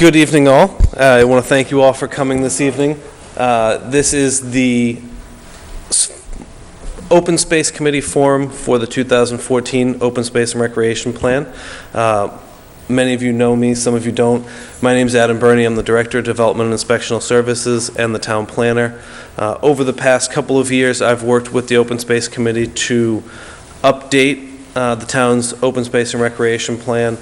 Good evening, all. I want to thank you all for coming this evening. This is the Open Space Committee Forum for the 2014 Open Space and Recreation Plan. Many of you know me, some of you don't. My name is Adam Burney. I'm the Director of Development and Inspectional Services and the Town Planner. Over the past couple of years, I've worked with the Open Space Committee to update the town's Open Space and Recreation Plan.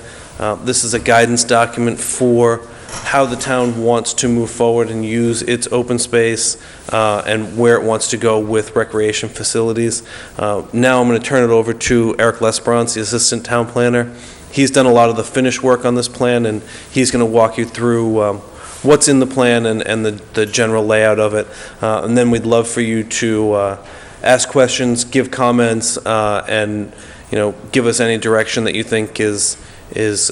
This is a guidance document for how the town wants to move forward and use its open space and where it wants to go with recreation facilities. Now I'm going to turn it over to Eric Lesbrance, the Assistant Town Planner. He's done a lot of the finish work on this plan, and he's going to walk you through what's in the plan and the general layout of it. And then we'd love for you to ask questions, give comments, and give us any direction that you think is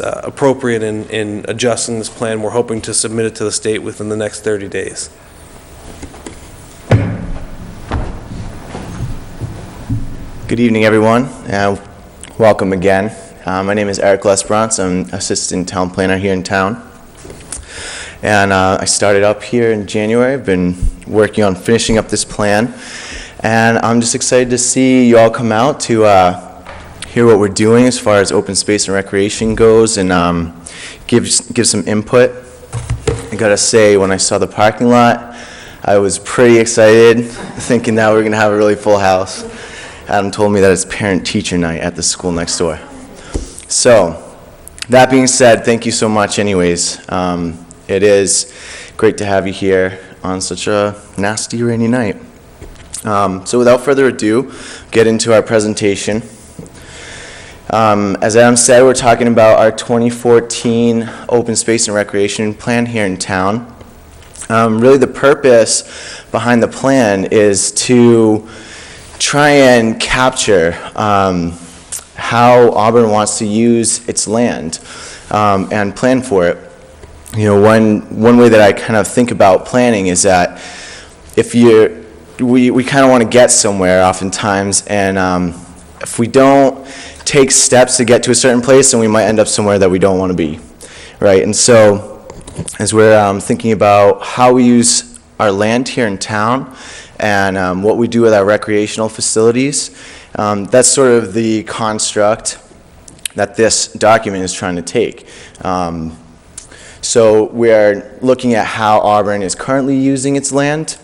appropriate in adjusting this plan. We're hoping to submit it to the state within the next 30 days. Good evening, everyone. Welcome again. My name is Eric Lesbrance. I'm Assistant Town Planner here in town. And I started up here in January. I've been working on finishing up this plan. And I'm just excited to see you all come out to hear what we're doing as far as open space and recreation goes, and give some input. I gotta say, when I saw the parking lot, I was pretty excited, thinking that we're gonna have a really full house. Adam told me that it's parent-teacher night at the school next door. So, that being said, thank you so much anyways. It is great to have you here on such a nasty rainy night. So without further ado, get into our presentation. As Adam said, we're talking about our 2014 Open Space and Recreation Plan here in town. Really the purpose behind the plan is to try and capture how Auburn wants to use its land and plan for it. One way that I kind of think about planning is that we kind of want to get somewhere oftentimes, and if we don't take steps to get to a certain place, then we might end up somewhere that we don't want to be, right? And so as we're thinking about how we use our land here in town and what we do with our recreational facilities, that's sort of the construct that this document is trying to take. So we're looking at how Auburn is currently using its land,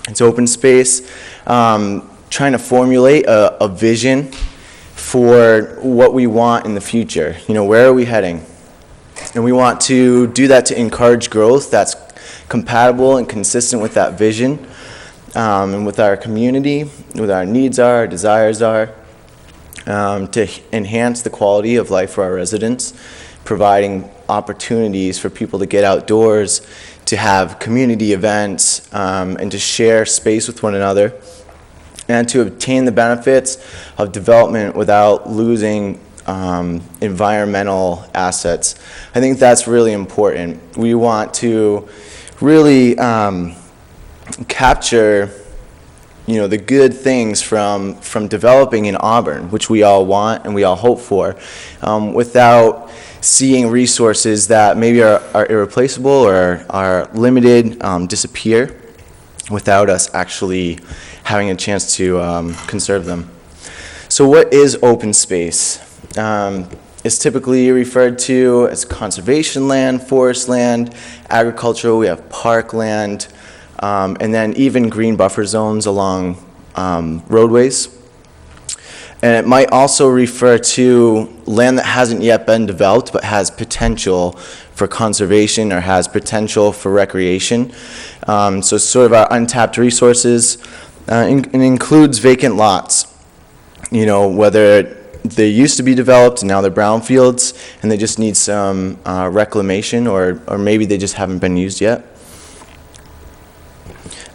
its open space, trying to formulate a vision for what we want in the future. Where are we heading? And we want to do that to encourage growth that's compatible and consistent with that vision, and with our community, with our needs are, our desires are, to enhance the quality of life for our residents, providing opportunities for people to get outdoors, to have community events, and to share space with one another, and to obtain the benefits of development without losing environmental assets. I think that's really important. We want to really capture the good things from developing in Auburn, which we all want and we all hope for, without seeing resources that maybe are irreplaceable or are limited disappear without us actually having a chance to conserve them. So what is open space? It's typically referred to as conservation land, forest land, agricultural, we have park land, and then even green buffer zones along roadways. And it might also refer to land that hasn't yet been developed but has potential for conservation or has potential for recreation. So sort of our untapped resources, and includes vacant lots. Whether they used to be developed and now they're brownfields and they just need some reclamation, or maybe they just haven't been used yet.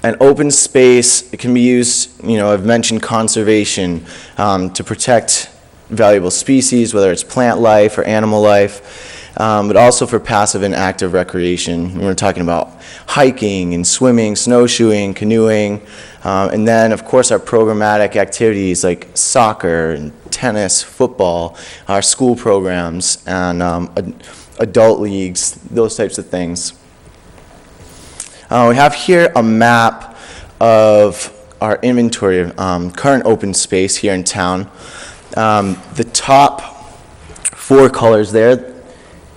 And open space, it can be used, I've mentioned conservation, to protect valuable species, whether it's plant life or animal life, but also for passive and active recreation. We're talking about hiking and swimming, snowshoeing, canoeing, and then of course our programmatic activities like soccer and tennis, football, our school programs, and adult leagues, those types of things. We have here a map of our inventory of current open space here in town. The top 4 colors there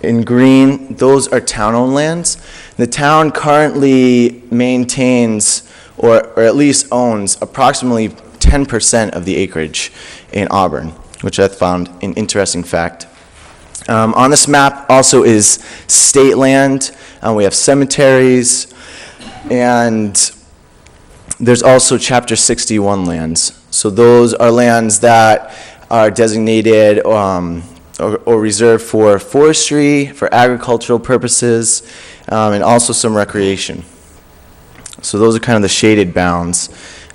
in green, those are town-owned lands. The town currently maintains, or at least owns, approximately 10% of the acreage in Auburn, which I found an interesting fact. On this map also is state land. We have cemeteries, and there's also Chapter 61 lands. So those are lands that are designated or reserved for forestry, for agricultural purposes, and also some recreation. So those are kind of the shaded bounds.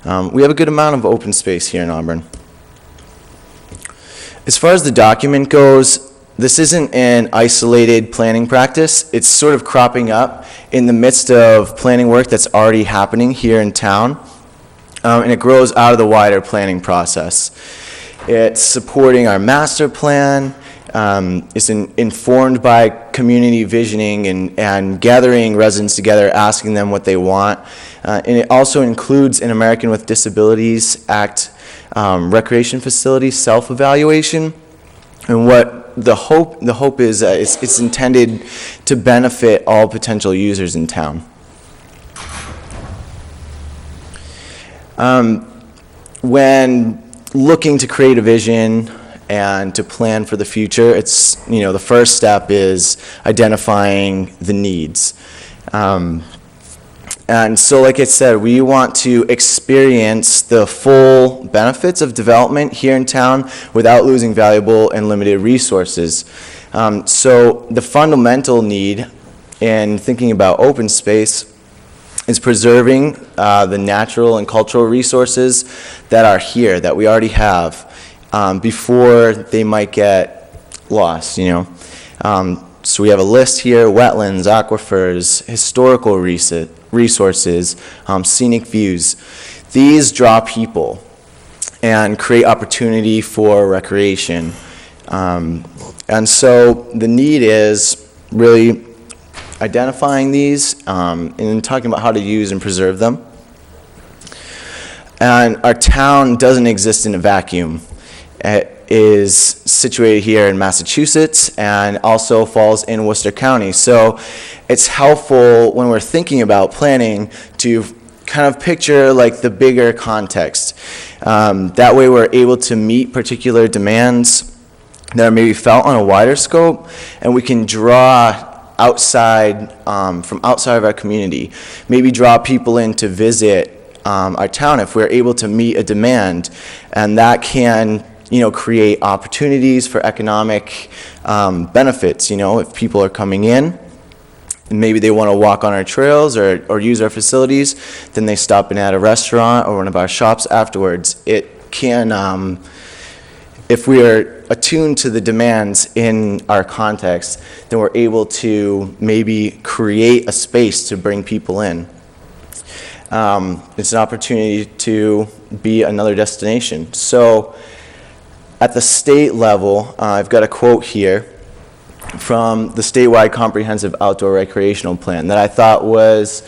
We have a good amount of open space here in Auburn. As far as the document goes, this isn't an isolated planning practice. It's sort of cropping up in the midst of planning work that's already happening here in town, and it grows out of the wider planning process. It's supporting our master plan. It's informed by community visioning and gathering residents together, asking them what they want. And it also includes an American with Disabilities Act recreation facility self-evaluation. And what the hope is, it's intended to benefit all potential users in town. When looking to create a vision and to plan for the future, it's, the first step is identifying the needs. And so, like I said, we want to experience the full benefits of development here in town without losing valuable and limited resources. So the fundamental need in thinking about open space is preserving the natural and cultural resources that are here, that we already have, before they might get lost, So we have a list here: wetlands, aquifers, historical resources, scenic views. These draw people and create opportunity for recreation. And so the need is really identifying these and talking about how to use and preserve them. And our town doesn't exist in a vacuum. It is situated here in Massachusetts and also falls in Worcester County. So it's helpful when we're thinking about planning to kind of picture like the bigger context. That way we're able to meet particular demands that are maybe felt on a wider scope, and we can draw outside, from outside of our community. Maybe draw people in to visit our town if we're able to meet a demand, and that can create opportunities for economic benefits. If people are coming in and maybe they want to walk on our trails or use our facilities, then they stop in at a restaurant or one of our shops afterwards. It can, if we are attuned to the demands in our context, then we're able to maybe create a space to bring people in. It's an opportunity to be another destination. So at the state level, I've got a quote here from the statewide comprehensive outdoor recreational plan that I thought was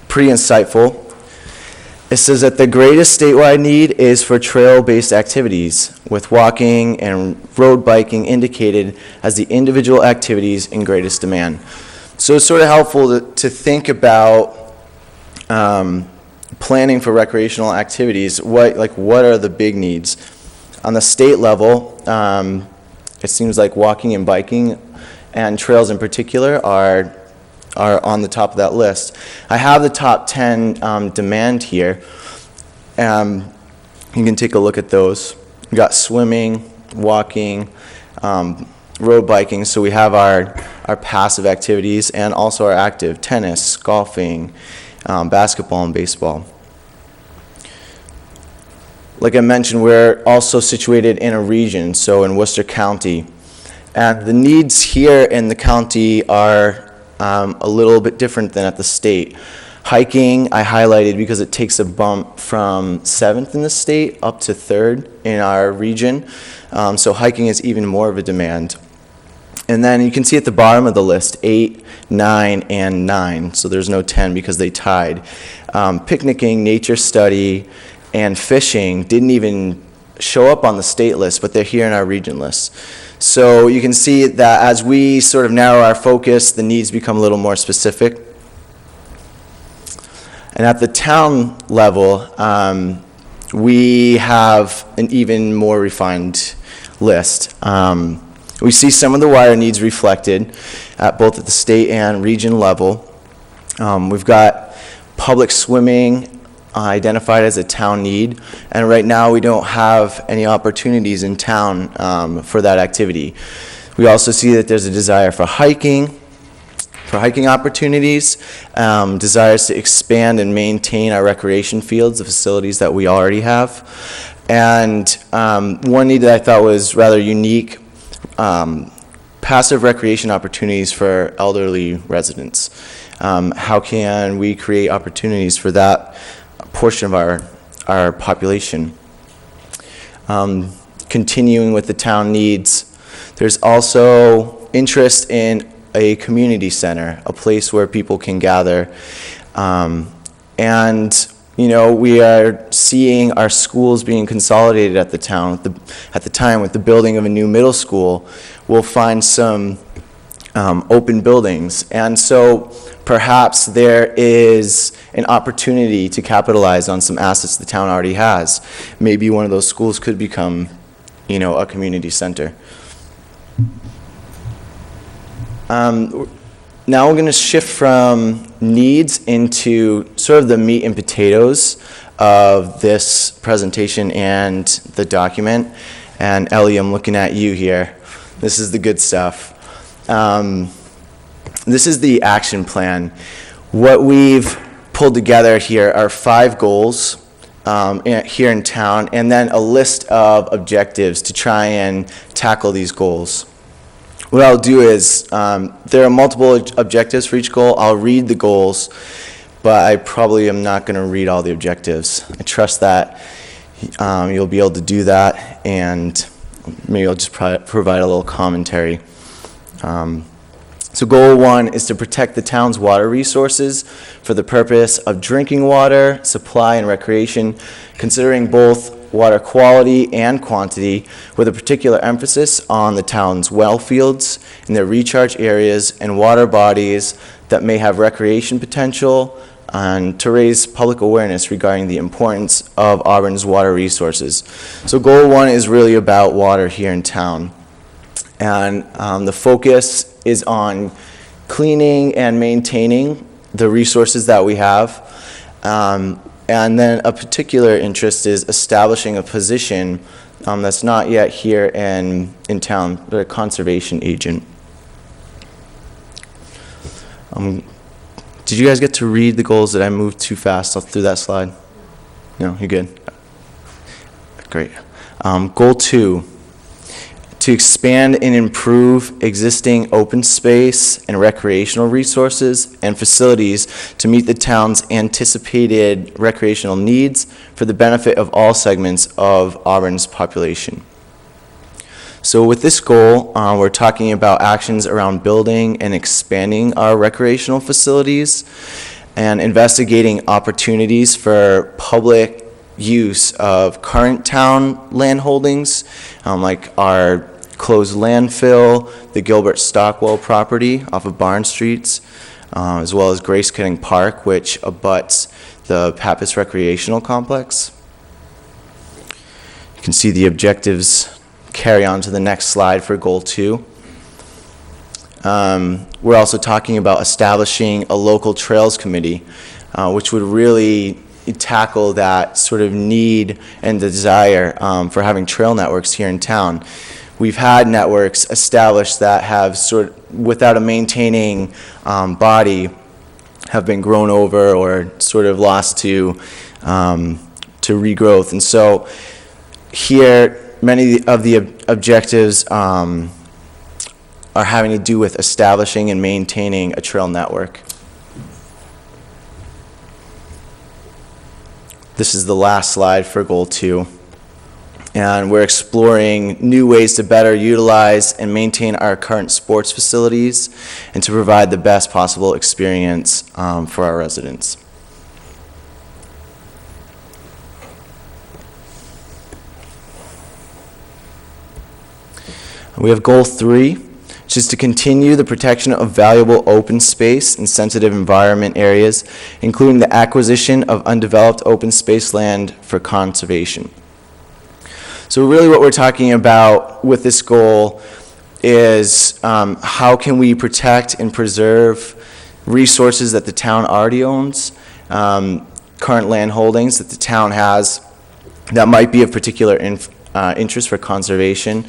pretty insightful. It says that the greatest statewide need is for trail-based activities, with walking and road biking indicated as the individual activities in greatest demand. So it's sort of helpful to think about planning for recreational activities. What are the big needs? On the state level, it seems like walking and biking and trails in particular are on the top of that list. I have the top 10 demand here. You can take a look at those. We got swimming, walking, road biking. So we have our passive activities and also our active: tennis, golfing, basketball, and baseball. Like I mentioned, we're also situated in a region, so in Worcester County. And the needs here in the county are a little bit different than at the state. Hiking, I highlighted because it takes a bump from 7th in the state up to 3rd in our region. So hiking is even more of a demand. And then you can see at the bottom of the list, 8, 9, and 9. So there's no 10 because they tied. Picnicking, nature study, and fishing didn't even show up on the state list, but they're here in our region list. So you can see that as we sort of narrow our focus, the needs become a little more specific. And at the town level, we have an even more refined list. We see some of the water needs reflected at both at the state and region level. We've got public swimming identified as a town need, and right now we don't have any opportunities in town for that activity. We also see that there's a desire for hiking opportunities, desires to expand and maintain our recreation fields, the facilities that we already have. And one need that I thought was rather unique, passive recreation opportunities for elderly residents. How can we create opportunities for that portion of our population? Continuing with the town needs, there's also interest in a community center, a place where people can gather. And, you know, we are seeing our schools being consolidated at the time with the building of a new middle school. We'll find some open buildings. And so perhaps there is an opportunity to capitalize on some assets the town already has. Maybe one of those schools could become, you know, a community center. Now we're going to shift from needs into sort of the meat and potatoes of this presentation and the document. And Ellie, I'm looking at you here. This is the good stuff. This is the action plan. What we've pulled together here are 5 goals here in town, and then a list of objectives to try and tackle these goals. What I'll do is, there are multiple objectives for each goal. I'll read the goals, but I probably am not going to read all the objectives. I trust that you'll be able to do that, and maybe I'll just provide a little commentary. So goal 1 is to protect the town's water resources for the purpose of drinking water, supply, and recreation, considering both water quality and quantity, with a particular emphasis on the town's well fields and their recharge areas and water bodies that may have recreation potential, and to raise public awareness regarding the importance of Auburn's water resources. So goal 1 is really about water here in town. And the focus is on cleaning and maintaining the resources that we have. And then a particular interest is establishing a position that's not yet here in town, but a conservation agent. Did you guys get to read the goals? Did I move too fast through that slide? No, you're good. Great. Goal 2, to expand and improve existing open space and recreational resources and facilities to meet the town's anticipated recreational needs for the benefit of all segments of Auburn's population. So with this goal, we're talking about actions around building and expanding our recreational facilities and investigating opportunities for public use of current town land holdings, like our closed landfill, the Gilbert Stockwell property off of Barn Streets, as well as Grace Cutting Park, which abuts the Pappas Recreational Complex. You can see the objectives carry on to the next slide for goal 2. We're also talking about establishing a local trails committee, which would really tackle that sort of need and desire for having trail networks here in town. We've had networks established that have without a maintaining body, have been grown over or sort of lost to regrowth. And so here, many of the objectives are having to do with establishing and maintaining a trail network. This is the last slide for goal 2. And we're exploring new ways to better utilize and maintain our current sports facilities and to provide the best possible experience for our residents. We have goal 3, which is to continue the protection of valuable open space and sensitive environment areas, including the acquisition of undeveloped open space land for conservation. So really what we're talking about with this goal is how can we protect and preserve resources that the town already owns, current land holdings that the town has that might be of particular interest for conservation.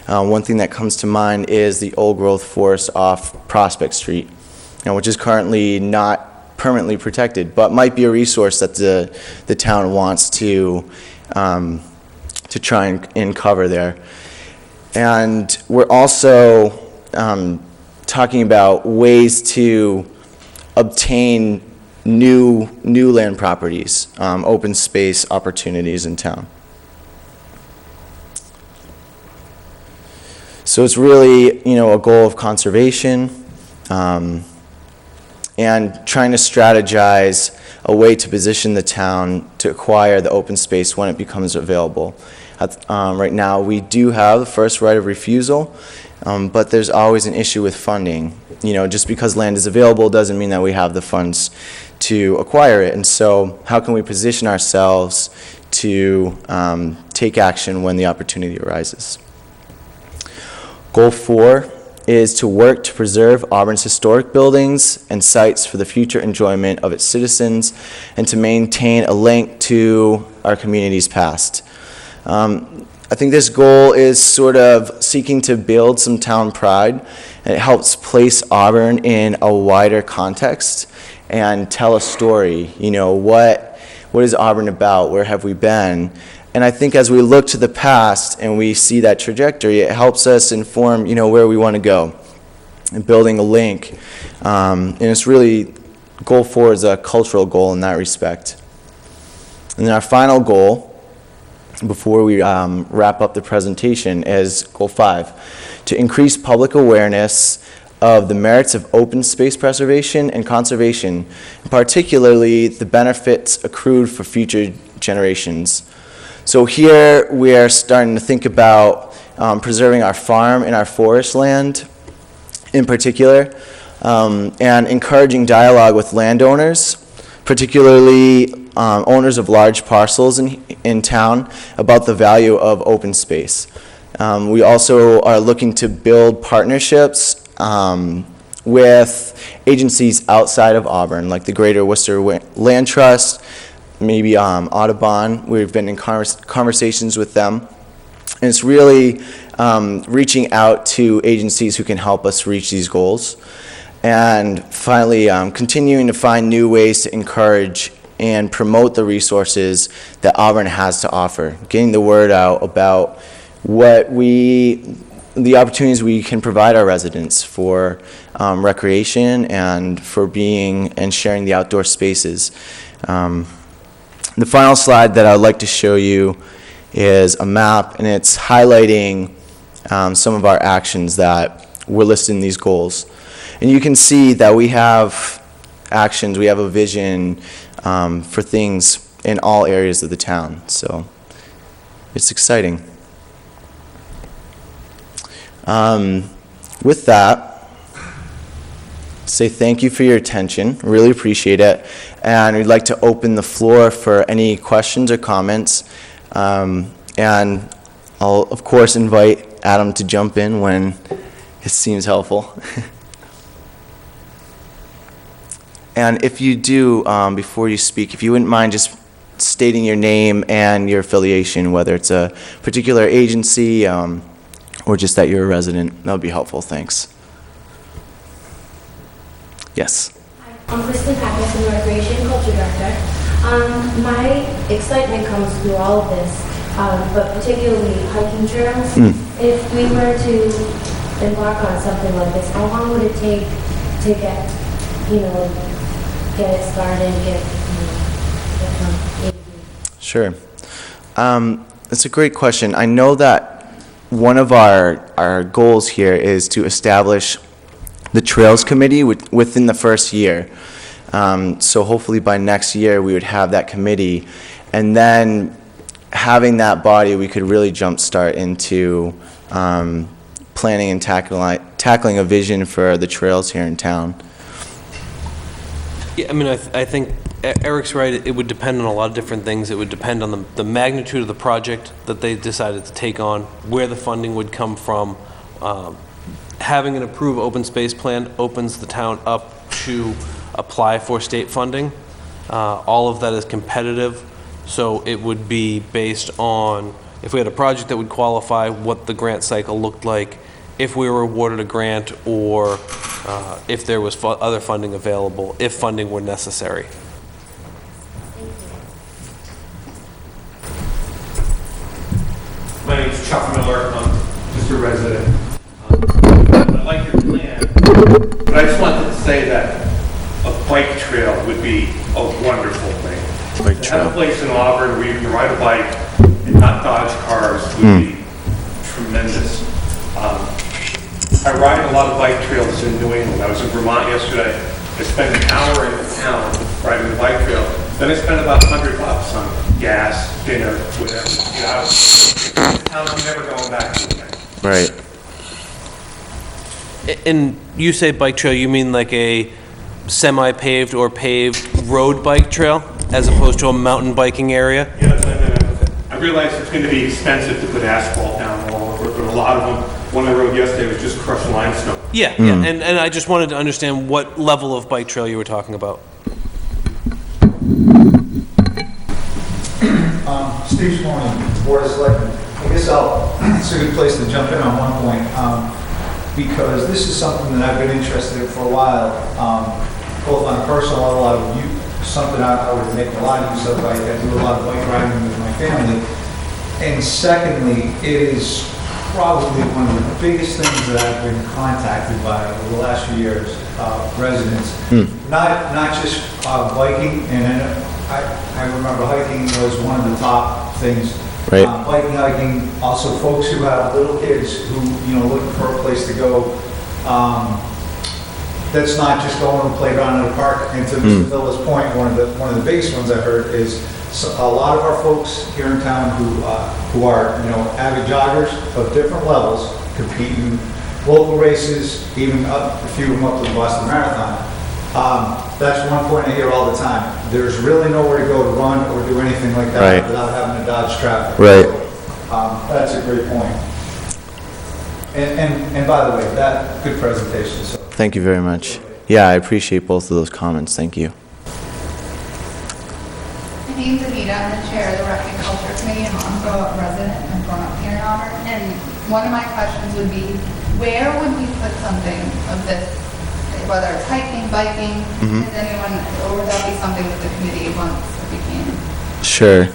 One thing that comes to mind is the old growth forest off Prospect Street, which is currently not permanently protected, but might be a resource that the town wants to try and cover there. And we're also talking about ways to obtain new land properties, open space opportunities in town. So it's really, a goal of conservation and trying to strategize a way to position the town to acquire the open space when it becomes available. Right now, we do have the first right of refusal, but there's always an issue with funding. Just because land is available doesn't mean that we have the funds to acquire it. And so how can we position ourselves to take action when the opportunity arises? Goal 4 is to work to preserve Auburn's historic buildings and sites for the future enjoyment of its citizens and to maintain a link to our community's past. I think this goal is sort of seeking to build some town pride, and it helps place Auburn in a wider context and tell a story. What is Auburn about? Where have we been? And I think as we look to the past and we see that trajectory, it helps us inform, where we want to go and building a link. And it's really, goal 4 is a cultural goal in that respect. And then our final goal, before we wrap up the presentation, is goal 5, to increase public awareness of the merits of open space preservation and conservation, and particularly the benefits accrued for future generations. So here we are starting to think about preserving our farm and our forest land in particular, and encouraging dialogue with landowners, particularly owners of large parcels in town, about the value of open space. We also are looking to build partnerships with agencies outside of Auburn, like the Greater Worcester Land Trust, maybe Audubon. We've been in conversations with them. And it's really reaching out to agencies who can help us reach these goals. And finally, continuing to find new ways to encourage and promote the resources that Auburn has to offer, getting the word out about the opportunities we can provide our residents for recreation and for being and sharing the outdoor spaces. The final slide that I'd like to show you is a map, and it's highlighting some of our actions that were listed in these goals. And you can see that we have actions, we have a vision for things in all areas of the town. So it's exciting. With that, say thank you for your attention. Really appreciate it. And we'd like to open the floor for any questions or comments. And I'll, of course, invite Adam to jump in when it seems helpful. And if you do, before you speak, if you wouldn't mind just stating your name and your affiliation, whether it's a particular agency or just that you're a resident, that would be helpful. Thanks. Yes. Hi, I'm Kristen Pappas, I'm the Recreation and Culture Director. My excitement comes through all of this, but particularly hiking trails. If we were to embark on something like this, how long would it take to get it started, get from A to B? Sure. That's a great question. I know that one of our goals here is to establish the Trails Committee within the first year. So hopefully by next year, we would have that committee. And then having that body, we could really jumpstart into planning and tackling a vision for the trails here in town. Yeah, I mean, I think Eric's right. It would depend on a lot of different things. It would depend on the magnitude of the project that they decided to take on, where the funding would come from. Having an approved open space plan opens the town up to apply for state funding. All of that is competitive, so it would be based on, if we had a project that would qualify, what the grant cycle looked like, if we were awarded a grant, or if there was other funding available, if funding were necessary. My name's Chuck Miller. I'm just a resident. I like your plan, but I just wanted to say that a bike trail would be a wonderful thing. Bike To trail. have a place in Auburn where you can ride a bike and not dodge cars would be tremendous. I ride a lot of bike trails in New England. I was in Vermont yesterday. I spent an hour in the town riding the bike trail. Then I spent about $100 on gas, dinner, whatever. You know, town I'm never going back to again. Right. And you say bike trail, you mean like a semi-paved or paved road bike trail, as opposed to a mountain biking area? Yeah, I realize it's going to be expensive to put asphalt down all over, but a lot of them, one I rode yesterday was just crushed limestone. Yeah, yeah. And I just wanted to understand what level of bike trail you were talking about. Steve Swaney, Board of Selectmen. I guess it's a good place to jump in on one point, because this is something that I've been interested in for a while, both on a personal level, something I would make a lot of use of. I do a lot of bike riding with my family. And secondly, it is probably one of the biggest things that I've been contacted by over the last few years, residents. Not just biking, and I remember hiking was one of the top things. Right. Biking, hiking, also folks who have little kids who, looking for a place to go. That's not just going to the playground at a park. And to Mr. Villa's point, one of the biggest ones I heard is a lot of our folks here in town who are avid joggers of different levels, compete in local races, even a few of them up to the Boston Marathon. That's one point I hear all the time. There's really nowhere to go to run or do anything like that Right. without having to dodge traffic. Right. So, that's a great point. And by the way, that good presentation. So. Thank you very much. Yeah, I appreciate both of those comments. Thank you. My name's Anita. I'm the chair of the Rec and Culture Committee. I'm also a resident and grown up here in Auburn. And one of my questions would be, where would we put something of this, whether it's hiking, biking, is anyone, or would that be something that the committee wants if we can? Sure.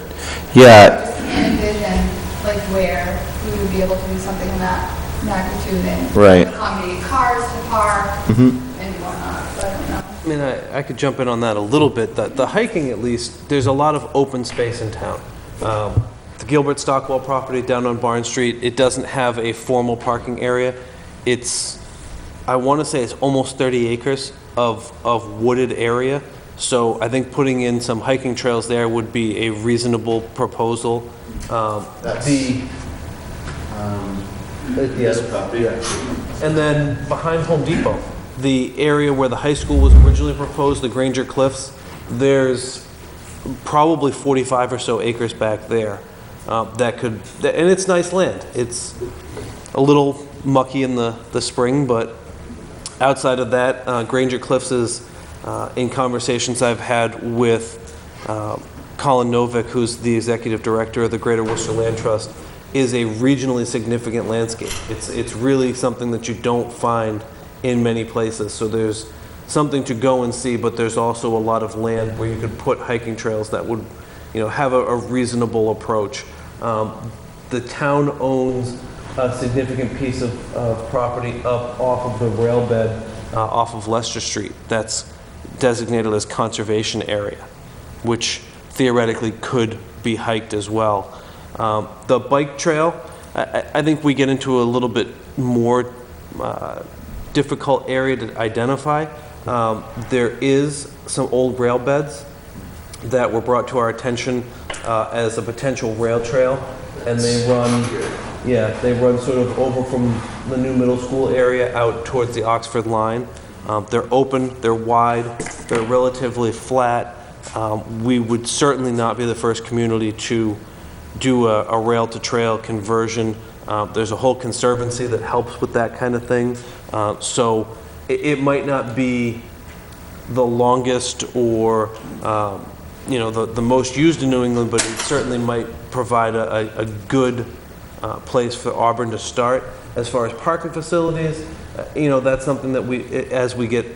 Yeah. Just can't envision like where we would be able to do something in that magnitude and Right. accommodate cars to park and whatnot. So I don't know. I mean, I could jump in on that a little bit. The hiking, at least, there's a lot of open space in town. The Gilbert Stockwell property down on Barn Street, it doesn't have a formal parking area. I want to say it's almost 30 acres of wooded area. So I think putting in some hiking trails there would be a reasonable proposal. And then behind Home Depot, the area where the high school was originally proposed, the Granger Cliffs, there's probably 45 or so acres back there and it's nice land. It's a little mucky in the spring, but outside of that, Granger Cliffs is, in conversations I've had with Colin Novick, who's the executive director of the Greater Worcester Land Trust, is a regionally significant landscape. It's really something that you don't find in many places. So there's something to go and see, but there's also a lot of land where you could put hiking trails that would, have a reasonable approach. The town owns a significant piece of property up off of the rail bed off of Leicester Street that's designated as conservation area, which theoretically could be hiked as well. The bike trail, I think we get into a little bit more difficult area to identify. There is some old rail beds that were brought to our attention as a potential rail trail, and they run sort of over from the new middle school area out towards the Oxford line. They're open, they're wide, they're relatively flat. We would certainly not be the first community to do a rail-to-trail conversion. There's a whole conservancy that helps with that kind of thing. So it might not be the longest or the most used in New England, but it certainly might provide a good place for Auburn to start. As far as parking facilities, that's something that as we get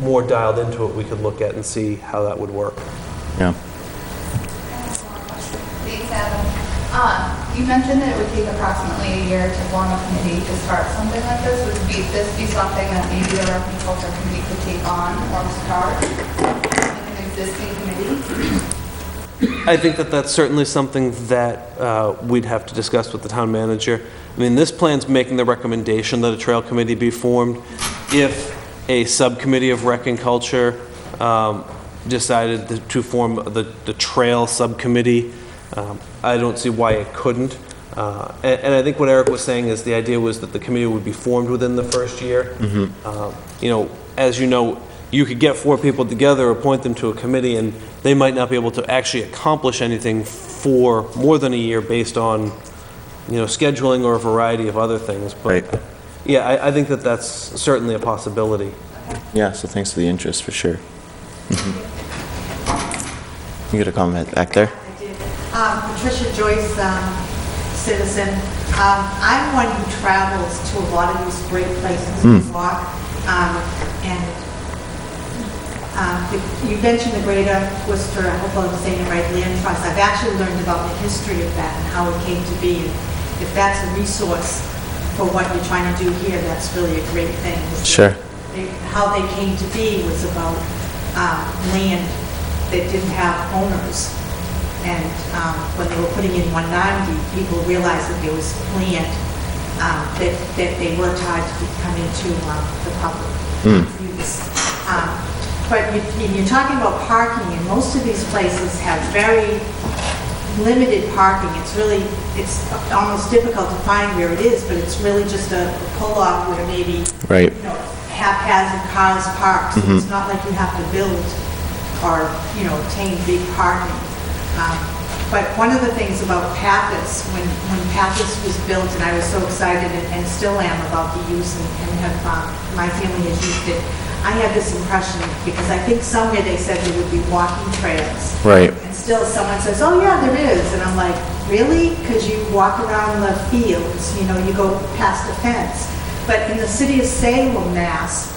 more dialed into it, we could look at and see how that would work. Yeah. Thanks, Adam. You mentioned that it would take approximately a year to form a committee to start something like this. Would this be something that maybe the Rec and Culture Committee could take on or start like an existing committee? I think that that's certainly something that we'd have to discuss with the town manager. I mean, this plan's making the recommendation that a trail committee be formed. If a subcommittee of Rec and Culture decided to form the trail subcommittee, I don't see why it couldn't. And I think what Eric was saying is the idea was that the committee would be formed within the first year. As you know, you could get 4 people together, appoint them to a committee, and they might not be able to actually accomplish anything for more than a year based on, scheduling or a variety of other things. But Right. yeah, I think that that's certainly a possibility. Yeah, so thanks for the interest, for sure. You got a comment back there? Patricia Joyce, citizen. I'm one who travels to a lot of these great places to walk. You mentioned the Greater Worcester, I hope I'm saying it right, Land Trust. I've actually learned about the history of that and how it came to be. And if that's a resource for what you're trying to do here, that's really a great thing. Sure. How they came to be was about land that didn't have owners. And when they were putting in 190, people realized that there was land that they worked hard to come into the public use. But you're talking about parking, and most of these places have very limited parking. It's almost difficult to find where it is, but it's really just a pull-off where maybe Right. haphazard cars parked. So it's not like you have to build or obtain big parking. But one of the things about Pappas, when Pappas was built, and I was so excited and still am about the use and have my family has used it, I had this impression because I think somewhere they said there would be walking trails. Right. And still someone says, oh yeah, there is. And I'm like, really? Because you walk around the fields, you go past the fence. But in the city of Salem, Mass,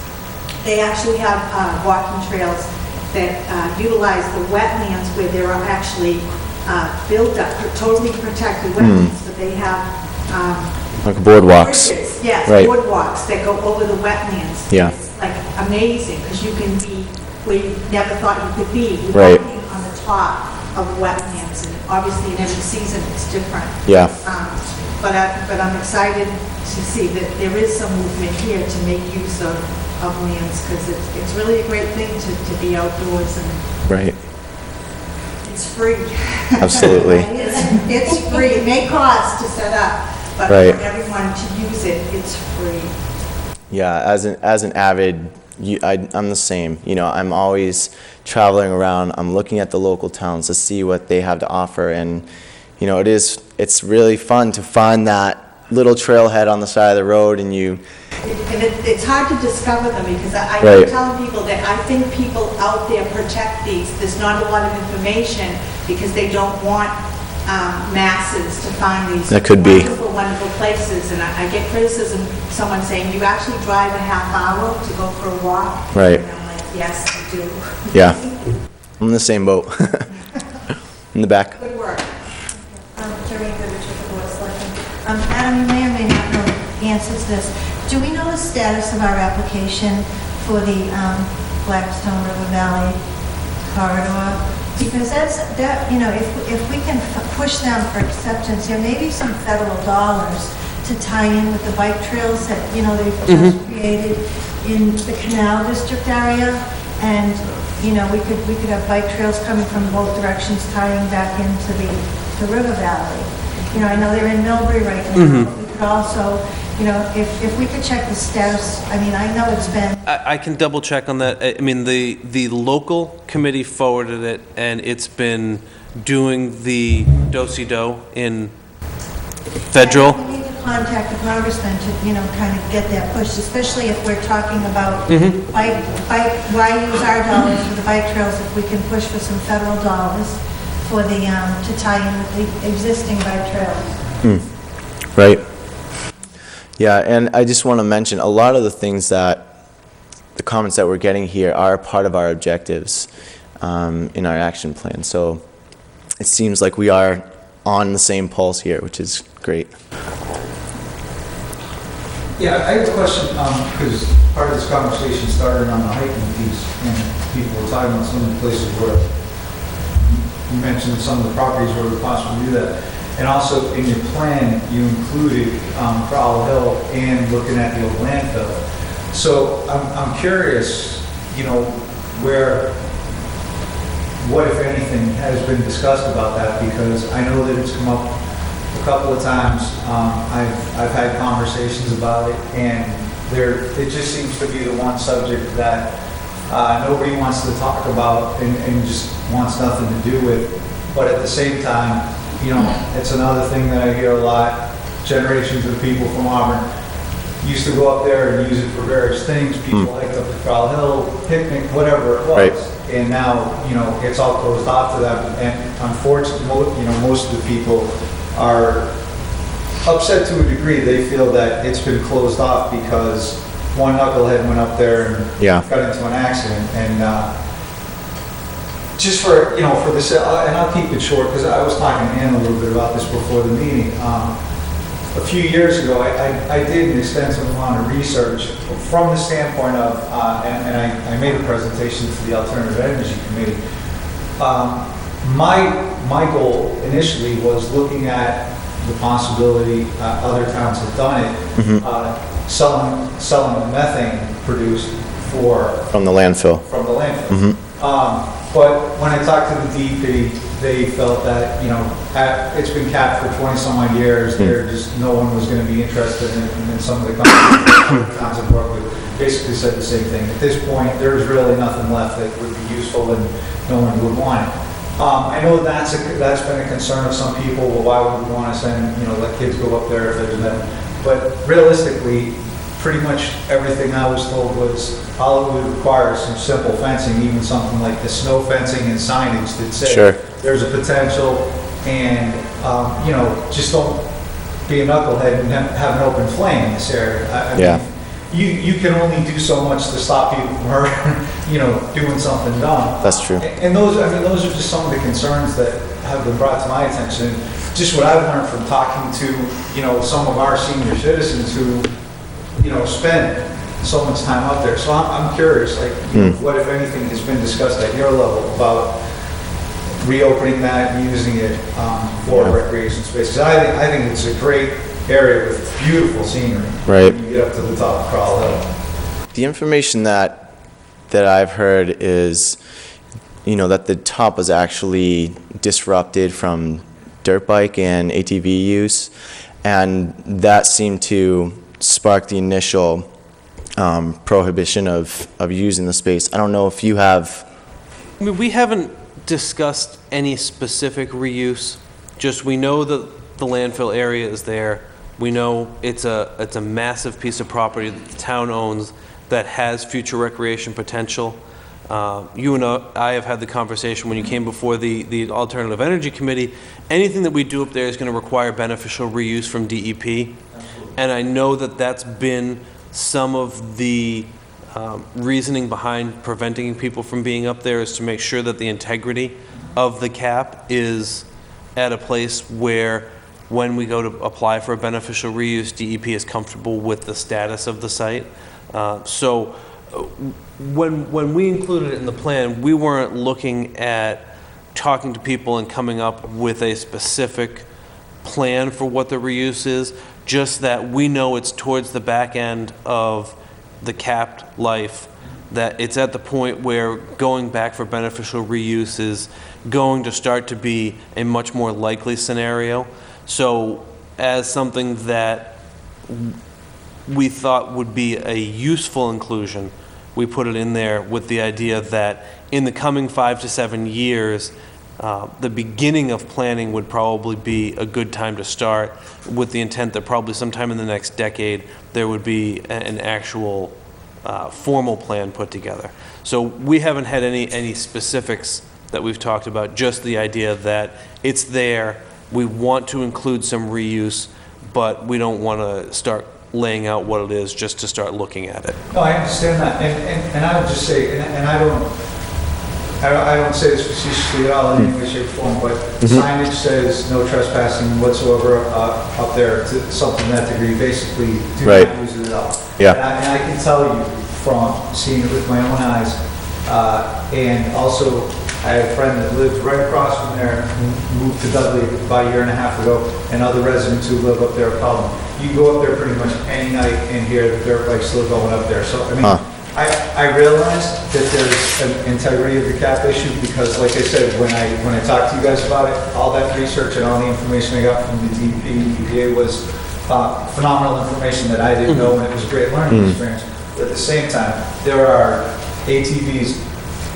they actually have walking trails that utilize the wetlands where there are actually built up, totally protected wetlands, but they have Like boardwalks. bridges, yes, Right. boardwalks that go over the wetlands. Yeah. It's like amazing because you can be where you never thought you could be. You're Right. walking on the top of wetlands, and obviously in every season it's different. Yeah. But I'm excited to see that there is some movement here to make use of lands because it's really a great thing to be outdoors, and Right. it's free. Absolutely. It's free. It may cost to set up, but Right. for everyone to use it, it's free. Yeah, as an avid, I'm the same. I'm always traveling around. I'm looking at the local towns to see what they have to offer, and it's really fun to find that little trailhead on the side of the road, and It's hard to discover them because I Right. keep telling people that I think people out there protect these. There's not a lot of information because they don't want masses to find these That could be. wonderful, wonderful places. And I get criticism, someone saying, you actually drive a half hour to go for a walk? Right. And I'm like, yes, I do. yeah, I'm in the same boat. In the back. Good work. Teresa, Richard, the Board of Selectmen. Adam, you may or may not know the answers to this. Do we know the status of our application for the Blackstone River Valley corridor? Because that, if we can push them for acceptance, there may be some federal dollars to tie in with the bike trails that, they've just created in the Canal District area. And, we could have bike trails coming from both directions tying back into the river valley. I know they're in Millbury right now. But we could also, if we could check the status, I know it's been. I can double check on that. The local committee forwarded it, and it's been doing the do-si-do in federal. We need to contact the congressman to, kind of get that pushed, especially if we're talking about why use our dollars for the bike trails if we can push for some federal dollars for the, to tie in with the existing bike trails. Right. Yeah, and I just want to mention a lot of the things that the comments that we're getting here are part of our objectives in our action plan. So it seems like we are on the same pulse here, which is great. Yeah, I have a question, because part of this conversation started on the hiking piece, and people were talking about some of the places where you mentioned some of the properties where we possibly do that. And also in your plan, you included Prolly Hill and looking at the old landfill. So I'm curious, what if anything has been discussed about that, because I know that it's come up a couple of times. I've had conversations about it, and it just seems to be the one subject that nobody wants to talk about and just wants nothing to do with. But at the same time, it's another thing that I hear a lot. Generations of people from Auburn used to go up there and use it for various things. People hiked up to Trolley Hill, picnic, whatever it was. Right. And now, it's all closed off to them. And unfortunately, most of the people are upset to a degree. They feel that it's been closed off because one knucklehead went up there and got into an accident. And just for, for this, and I'll keep it short because I was talking to Ann a little bit about this before the meeting. A few years ago, I did an extensive amount of research from the standpoint of, and I made a presentation to the Alternative Energy Committee. My goal initially was looking at the possibility, other towns have done it, selling the methane produced from the landfill. But when I talked to the DEP, they felt that, it's been capped for 20 some odd years. No one was going to be interested in it. And then some of the companies I've worked with basically said the same thing. At this point, there's really nothing left that would be useful and no one would want it. I know that's been a concern of some people. Well, why would we want to send, let kids go up there if there's nothing? But realistically, pretty much everything I was told was all it would require is some simple fencing, even something like the snow fencing and signage that say there's a potential, and just don't be a knucklehead and have an open flame in this area. I mean, you can only do so much to stop people from doing something dumb. That's true. And those are just some of the concerns that have been brought to my attention. Just what I've learned from talking to some of our senior citizens who spend so much time out there. So I'm curious, what, if anything, has been discussed at your level about reopening that and using it for recreation spaces? I think it's a great area with beautiful scenery. Right. When you get up to the top of Prolly Hill. The information that I've heard is, that the top was actually disrupted from dirt bike and ATV use, and that seemed to spark the initial prohibition of using the space. I don't know if you have. We haven't discussed any specific reuse. Just we know that the landfill area is there. We know it's a massive piece of property that the town owns that has future recreation potential. You and I have had the conversation when you came before the Alternative Energy Committee. Anything that we do up there is going to require beneficial reuse from DEP. And I know that that's been some of the reasoning behind preventing people from being up there, is to make sure that the integrity of the cap is at a place where when we go to apply for a beneficial reuse, DEP is comfortable with the status of the site. So when we included it in the plan, we weren't looking at talking to people and coming up with a specific plan for what the reuse is, just that we know it's towards the back end of the capped life, that it's at the point where going back for beneficial reuse is going to start to be a much more likely scenario. So as something that we thought would be a useful inclusion, we put it in there with the idea that in the coming 5 to 7 years, the beginning of planning would probably be a good time to start, with the intent that probably sometime in the next decade, there would be an actual formal plan put together. So we haven't had any specifics that we've talked about, just the idea that it's there, we want to include some reuse, but we don't want to start laying out what it is just to start looking at it. No, I understand that, and I would just say, and I don't say this facetiously at all in any way, shape, or form, but signage says no trespassing whatsoever up there to something to that degree, basically do not use it at all. Yeah. And I can tell you from seeing it with my own eyes, and also I have a friend that lives right across from there, who moved to Dudley about a year and a half ago, and other residents who live up there have problem. You can go up there pretty much any night and hear the dirt bikes still going up there. So, I mean, I realize that there's an integrity of the cap issue because, like I said, when I talked to you guys about it, all that research and all the information I got from the DP, EPA was phenomenal information that I didn't know, and it was a great learning experience. But at the same time, there are ATVs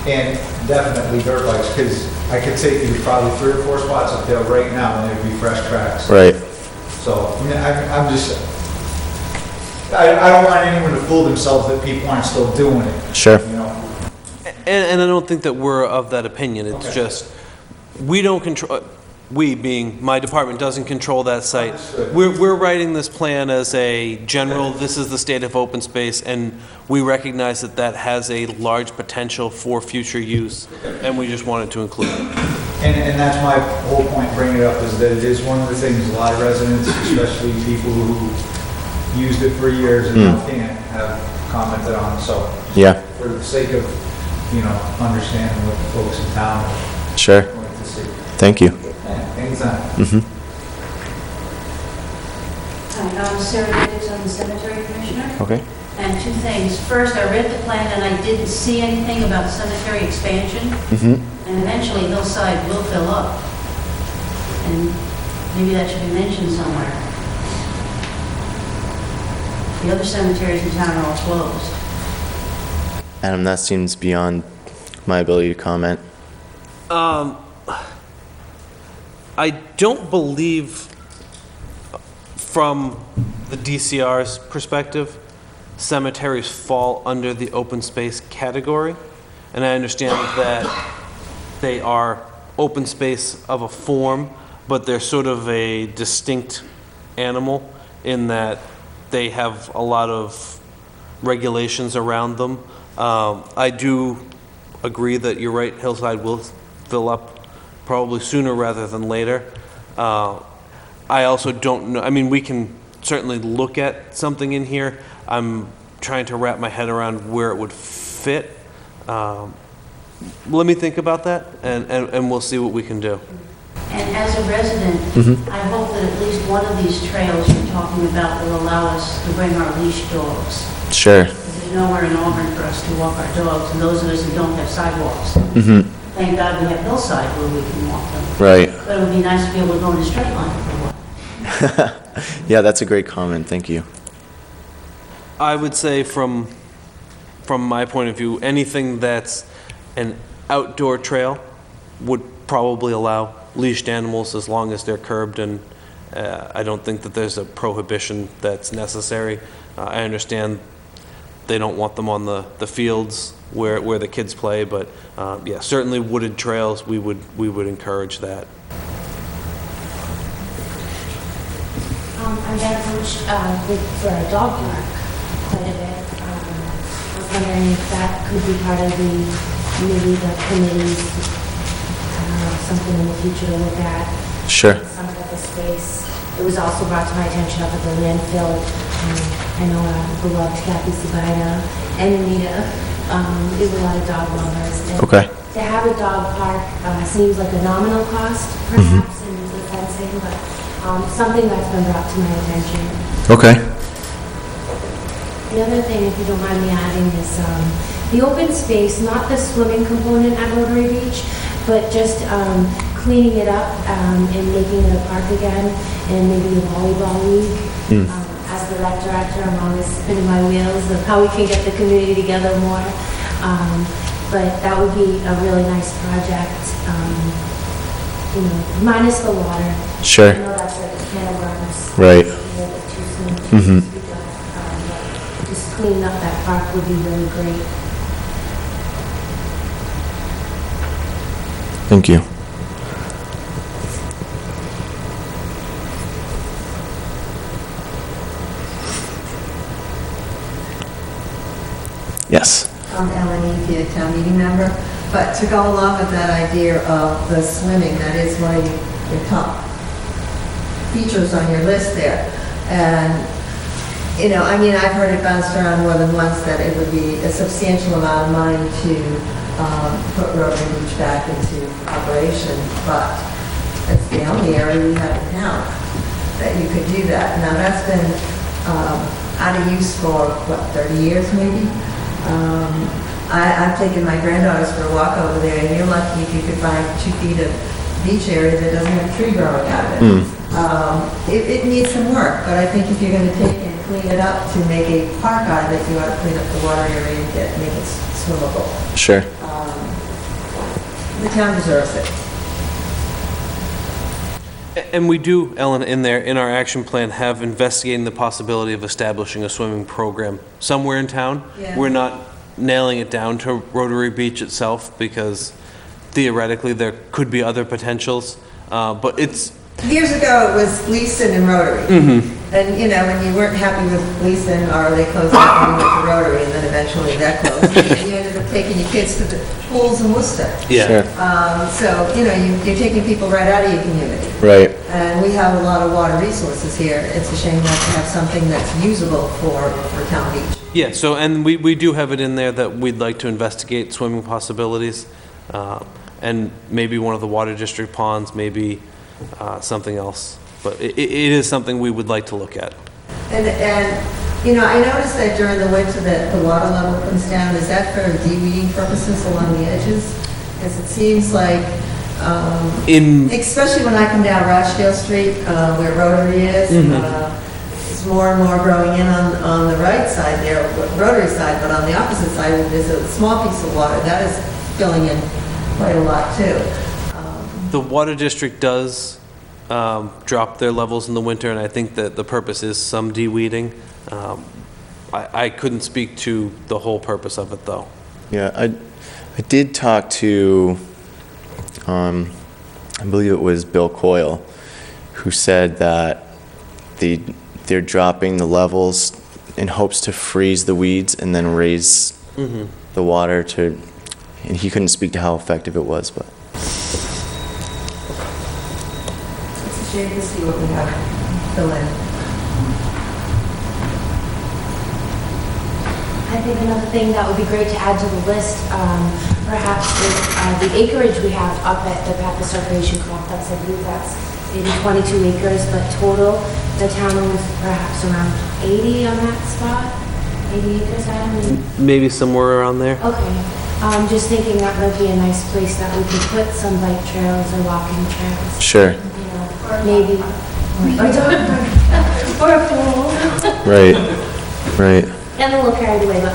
and definitely dirt bikes, because I could take you probably 3 or 4 spots up there right now and there'd be fresh tracks. Right. So, I mean, I'm just, I don't want anyone to fool themselves that people aren't still doing it. Sure. You know? And I don't think that we're of that opinion. It's just, we don't control, we being my department doesn't control that site. Understood. We're writing this plan as a general, this is the state of open space, and we recognize that that has a large potential for future use, and we just wanted to include it. And that's my whole point bringing it up, is that it is one of the things a lot of residents, especially people who used it for years and now can't, have commented on. So Yeah. for the sake of, understanding what the folks in town Sure. want to see. Thank you. Yeah, anytime. Hi, I'm Sarah Diggs, I'm the cemetery commissioner. Okay. And 2 things. First, I read the plan and I didn't see anything about cemetery expansion. And eventually Hillside will fill up. And maybe that should be mentioned somewhere. The other cemeteries in town are all closed. Adam, that seems beyond my ability to comment. I don't believe, from the DCR's perspective, cemeteries fall under the open space category. And I understand that they are open space of a form, but they're sort of a distinct animal in that they have a lot of regulations around them. I do agree that you're right, Hillside will fill up probably sooner rather than later. I also don't know, I mean, we can certainly look at something in here. I'm trying to wrap my head around where it would fit. Let me think about that, and we'll see what we can do. And as a resident, I hope that at least one of these trails you're talking about will allow us to bring our leash dogs. Sure. There's nowhere in Auburn for us to walk our dogs, and those of us who don't have sidewalks. Thank God we have Hillside where we can walk them. Right. But it would be nice to be able to go in a straight line for a while. Yeah, that's a great comment. Thank you. I would say from my point of view, anything that's an outdoor trail would probably allow leashed animals as long as they're curbed, and I don't think that there's a prohibition that's necessary. I understand they don't want them on the fields where the kids play, but yeah, certainly wooded trails, we would encourage that. I'm going to coach for a dog park quite a bit. I was wondering if that could be part of maybe the committee's, something in the future to look at. Sure. Some type of space. It was also brought to my attention up at the landfill. I know beloved Kathy Sabina and Anita. There's a lot of dog lovers. And Okay. to have a dog park seems like a nominal cost, perhaps, in the fencing, but something that's been brought to my attention. Okay. The other thing, if you don't mind me adding, is the open space, not the swimming component at Rotary Beach, but just cleaning it up and making it a park again, and maybe a volleyball league. As the rec director, I'm always spinning my wheels of how we can get the community together more. But that would be a really nice project, minus the water. Sure. I know that's a can of worms. Right. Too soon to speak of. Just cleaning up that park would be really great. Thank you. Yes. I'm Ellen Evie, a town meeting member, but to go along with that idea of the swimming, that is one of your top features on your list there. And, I've heard it bounced around more than once that it would be a substantial amount of money to put Rotary Beach back into operation, but it's the only area we have in town that you could do that. Now, that's been out of use for, 30 years maybe? I've taken my granddaughters for a walk over there, and you're lucky if you could find 2 feet of beach area that doesn't have a tree growing out of it. It needs some work, but I think if you're going to take and clean it up to make a park out of it, you ought to clean up the water area and make it swimmable. Sure. The town deserves it. And we do, Ellen, in our action plan, have investigating the possibility of establishing a swimming program somewhere in town. Yeah. We're not nailing it down to Rotary Beach itself, because theoretically there could be other potentials, but it's... Years ago, it was Gleason and Rotary. And, when you weren't happy with Gleason, or they closed up and you went to Rotary, and then eventually that closed, and you ended up taking your kids to the pools in Worcester. Yeah. Sure. So, you're taking people right out of your community. Right. And we have a lot of water resources here. It's a shame not to have something that's usable for Town Beach. Yeah, so, and we do have it in there that we'd like to investigate swimming possibilities, and maybe one of the water district ponds, maybe something else. But it is something we would like to look at. And I noticed that during the winter that the water level comes down. Is that for de-weeding purposes along the edges? Because it seems like, especially when I come down Rochdale Street, where Rotary is, it's more and more growing in on the right side there, Rotary side, but on the opposite side, there's a small piece of water. That is filling in quite a lot, too. The water district does drop their levels in the winter, and I think that the purpose is some de-weeding. I couldn't speak to the whole purpose of it, though. Yeah, I did talk to, I believe it was Bill Coyle, who said that they're dropping the levels in hopes to freeze the weeds and then raise the water to, and he couldn't speak to how effective it was, but. It's a shame to see what we have fill in. I think another thing that would be great to add to the list, perhaps, is the acreage we have up at the Pappas Recreation Complex. I believe that's maybe 22 acres, but total, the town owns perhaps around 80 on that spot. 80 acres, I don't know. Maybe somewhere around there. Okay. Just thinking that would be a nice place that we could put some bike trails or walking trails. Sure. Maybe. Or a pool. Right. And a little carried away, but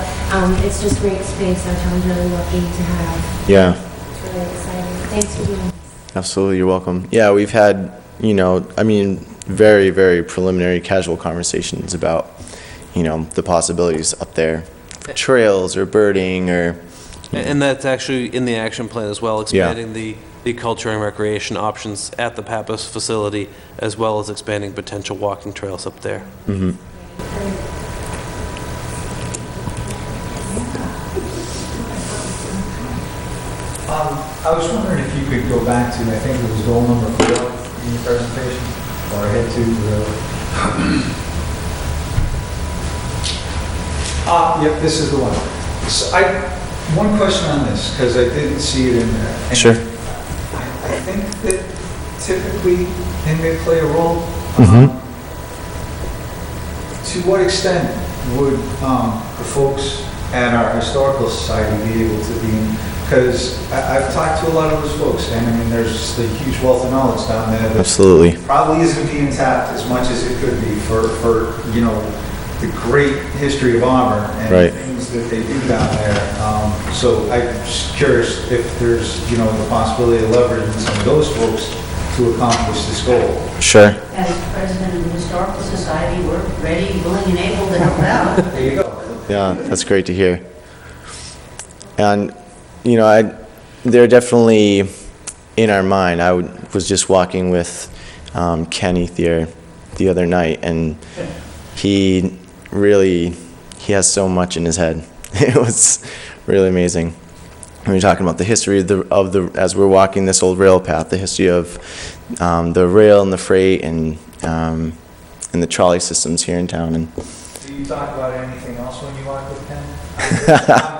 it's just great space our town's really lucky to have. Yeah. It's really exciting. Thanks for doing this. Absolutely, you're welcome. Yeah, we've had, very, very preliminary casual conversations about, the possibilities up there. For trails or birding or... And that's actually in the action plan as well, expanding the culture and recreation options at the Pappas facility, as well as expanding potential walking trails up there. I was wondering if you could go back to, I think it was goal number 4 in your presentation, or head to Yep, this is the one. So One question on this, because I didn't see it in there. And Sure. I think that typically they may play a role. To what extent would the folks at our historical society be able to be, because I've talked to a lot of those folks, and I mean, there's just a huge wealth of knowledge down there that Absolutely. probably isn't being tapped as much as it could be for the great history of Auburn and Right. things that they do down there. So I'm just curious if there's, the possibility of leveraging some of those folks to accomplish this goal. Sure. As president of the Historical Society, we're ready, willing, and able to help out. There you go. Yeah, that's great to hear. And, they're definitely in our mind. I was just walking with Kenny here the other night, and he has so much in his head. It was really amazing. We were talking about the history of the as we're walking this old rail path, the history of the rail and the freight and the trolley systems here in town. And Do you talk about anything else when you walk with Ken?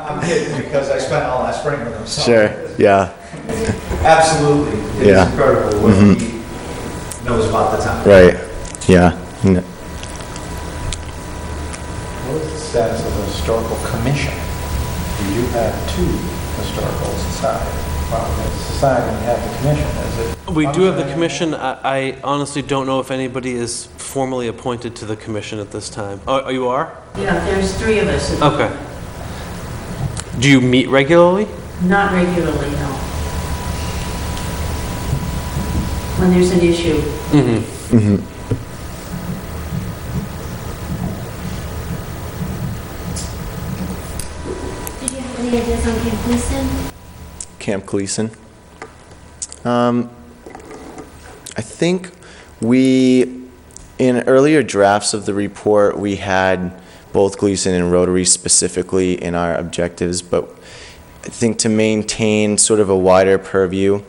I'm kidding because I spent all last spring with him. So. sure, yeah, Absolutely. It's Yeah. incredible what he knows about the town. right, yeah. What is the status of the historical commission? Do you have two historical societies? Well, the society and you have the commission, is it? We do have the commission. I honestly don't know if anybody is formally appointed to the commission at this time. Oh, you are? Yeah, there's 3 of us. Okay. Do you meet regularly? Not regularly, no. When there's an issue. Did you have any ideas on Camp Gleason? Camp Gleason. I think in earlier drafts of the report, we had both Gleason and Rotary specifically in our objectives, but I think to maintain sort of a wider purview,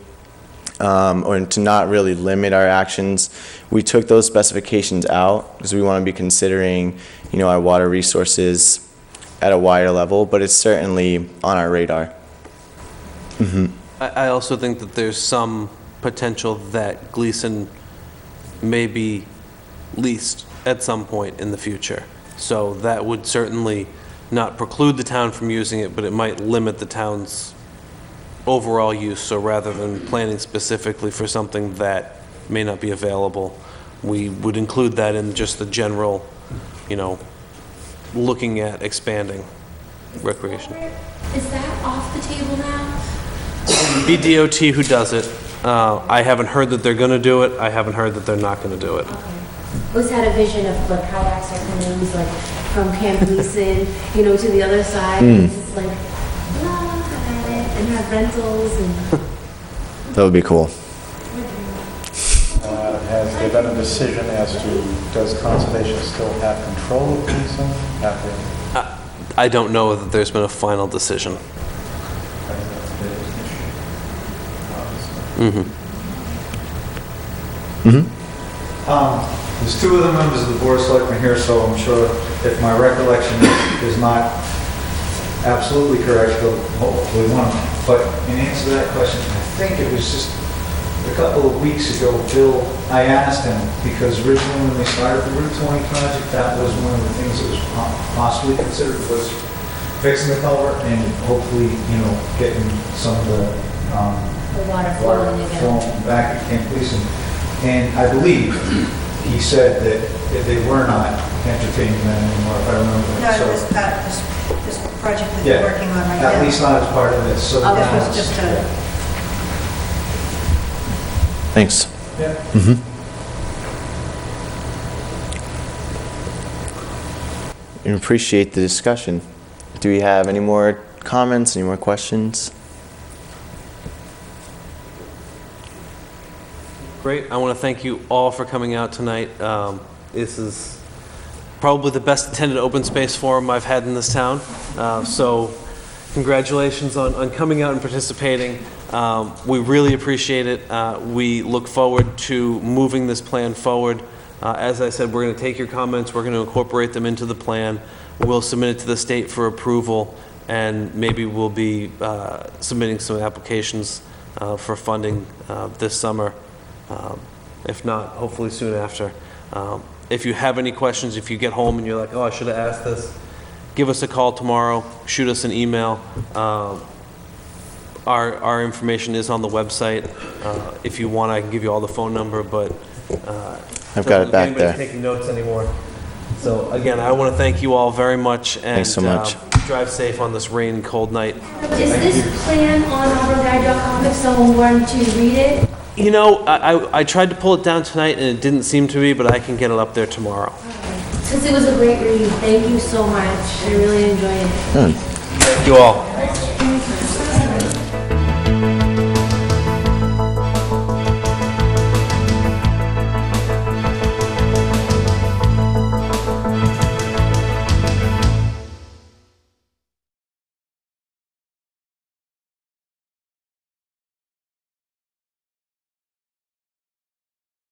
or to not really limit our actions, we took those specifications out because we want to be considering, our water resources at a wider level, but it's certainly on our radar. I also think that there's some potential that Gleason may be leased at some point in the future. So that would certainly not preclude the town from using it, but it might limit the town's overall use. So rather than planning specifically for something that may not be available, we would include that in just the general, looking at expanding recreation. Is that off the table now? BDOT who does it. I haven't heard that they're going to do it. I haven't heard that they're not going to do it. Okay. I always had a vision of like kayaks or canoes, like from Camp Gleason, to the other side. And just like, have it, and have rentals and. That would be cool. Has there been a decision as to, does conservation still have control of Gleason? I don't know that there's been a final decision. There's 2 of the members of the Board of Selectmen here, so I'm sure if my recollection is not absolutely correct, they'll hopefully one of them. But in answer to that question, I think it was just a couple of weeks ago, Bill, I asked him, because originally when they started the Route 20 project, that was one of the things that was possibly considered was fixing the culvert and hopefully, getting some of the The water flowing again. flowing back at Camp Gleason. And I believe he said that they were not entertaining that anymore, if I remember. No, So, this project that yeah, you're working on right now. at least not as part of it, so. Oh, this now was it's- just a, Thanks. Yeah. I appreciate the discussion. Do we have any more comments, any more questions? Great. I want to thank you all for coming out tonight. This is probably the best attended open space forum I've had in this town. So congratulations on coming out and participating. We really appreciate it. We look forward to moving this plan forward. As I said, we're going to take your comments, we're going to incorporate them into the plan. We'll submit it to the state for approval, and maybe we'll be submitting some applications for funding this summer. If not, hopefully soon after. If you have any questions, if you get home and you're like, oh, I should have asked this, give us a call tomorrow, shoot us an email. Our information is on the website. If you want, I can give you all the phone number, but I've got it back anybody's there. taking notes anymore. So again, I want to thank you all very much, and Thanks so much. Drive safe on this rainy, cold night. Is this plan on auburnguide.com if someone wanted to read it? You know, I tried to pull it down tonight, and it didn't seem to be, but I can get it up there tomorrow. Since it was a great read, thank you so much. I really enjoyed it. Thank you all.